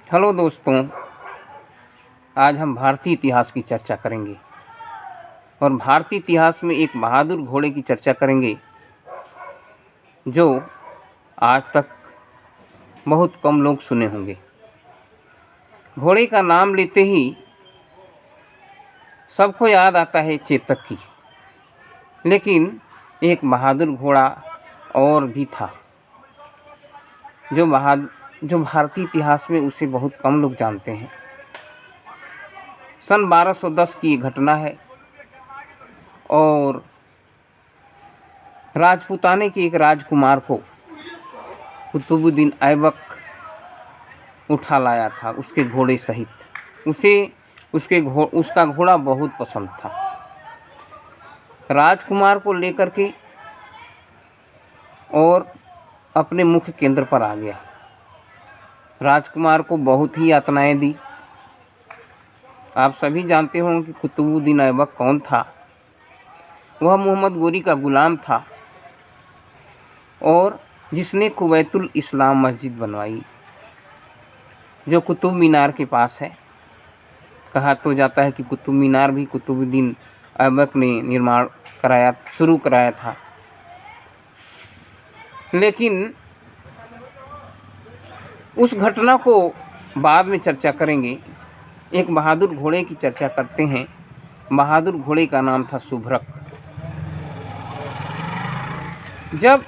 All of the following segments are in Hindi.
हेलो दोस्तों, आज हम भारतीय इतिहास की चर्चा करेंगे और भारतीय इतिहास में एक बहादुर घोड़े की चर्चा करेंगे जो आज तक बहुत कम लोग सुने होंगे। घोड़े का नाम लेते ही सबको याद आता है चेतक की, लेकिन एक बहादुर घोड़ा और भी था जो भारतीय इतिहास में उसे बहुत कम लोग जानते हैं। सन 1210 की ये घटना है और राजपूताने के एक राजकुमार को कुतुबुद्दीन ऐबक उठा लाया था उसके घोड़े सहित। उसका घोड़ा बहुत पसंद था। राजकुमार को लेकर के और अपने मुख्य केंद्र पर आ गया। राजकुमार को बहुत ही यातनाएं दी। आप सभी जानते होंगे कि कुतुबुद्दीन ऐबक कौन था। वह मोहम्मद गोरी का गुलाम था और जिसने कुवैतुल इस्लाम मस्जिद बनवाई जो कुतुब मीनार के पास है। कहा तो जाता है कि कुतुब मीनार भी कुतुबुद्दीन ऐबक ने शुरू कराया था। लेकिन उस घटना को बाद में चर्चा करेंगे। एक बहादुर घोड़े की चर्चा करते हैं। बहादुर घोड़े का नाम था सुभ्रक। जब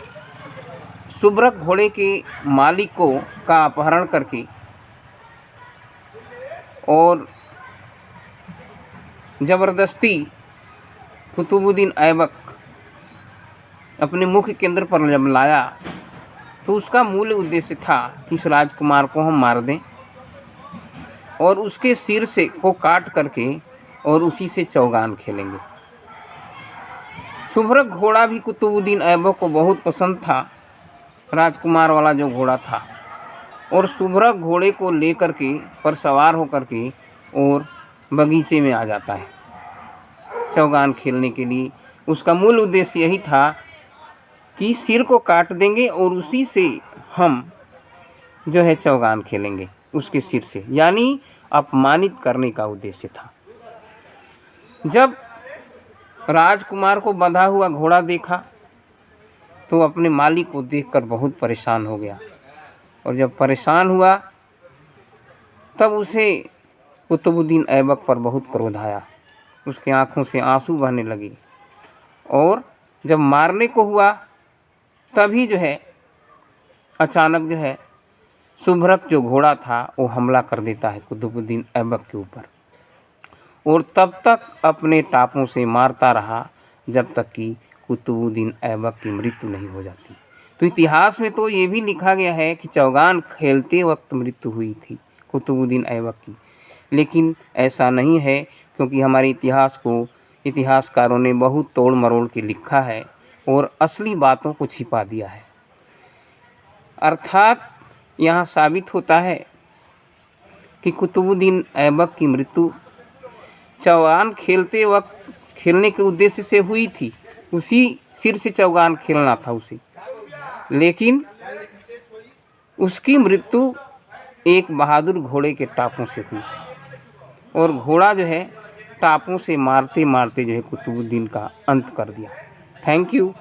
सुभ्रक घोड़े के मालिक का अपहरण करके और ज़बरदस्ती कुतुबुद्दीन ऐबक अपने मुख्य केंद्र पर जब लाया तो उसका मूल उद्देश्य था कि इस राजकुमार को हम मार दें और उसके सिर को काट करके और उसी से चौगान खेलेंगे। सुभ्रक घोड़ा भी कुतुबुद्दीन ऐबक को बहुत पसंद था, राजकुमार वाला जो घोड़ा था। और सुभ्रक घोड़े को लेकर के पर सवार होकर के और बगीचे में आ जाता है चौगान खेलने के लिए। उसका मूल उद्देश्य यही था कि सिर को काट देंगे और उसी से हम जो है चौगान खेलेंगे उसके सिर से, यानी अपमानित करने का उद्देश्य था। जब राजकुमार को बंधा हुआ घोड़ा देखा तो अपने मालिक को देखकर बहुत परेशान हो गया और जब परेशान हुआ तब उसे कुतुबुद्दीन ऐबक पर बहुत क्रोध आया। उसकी आंखों से आंसू बहने लगे और जब मारने को हुआ तभी जो है अचानक जो है सुभ्रक जो घोड़ा था वो हमला कर देता है कुतुबुद्दीन ऐबक के ऊपर और तब तक अपने टापों से मारता रहा जब तक कि कुतुबुद्दीन ऐबक की मृत्यु नहीं हो जाती। तो इतिहास में तो ये भी लिखा गया है कि चौगान खेलते वक्त मृत्यु हुई थी कुतुबुद्दीन ऐबक की, लेकिन ऐसा नहीं है क्योंकि हमारे इतिहास को इतिहासकारों ने बहुत तोड़ मरोड़ के लिखा है और असली बातों को छिपा दिया है। अर्थात यहाँ साबित होता है कि कुतुबुद्दीन ऐबक की मृत्यु चौगान खेलते वक्त खेलने के उद्देश्य से हुई थी। उसी सिर से चौगान खेलना था उसे, लेकिन उसकी मृत्यु एक बहादुर घोड़े के टापों से हुई और घोड़ा जो है टापों से मारते मारते जो है कुतुबुद्दीन का अंत कर दिया। Thank you.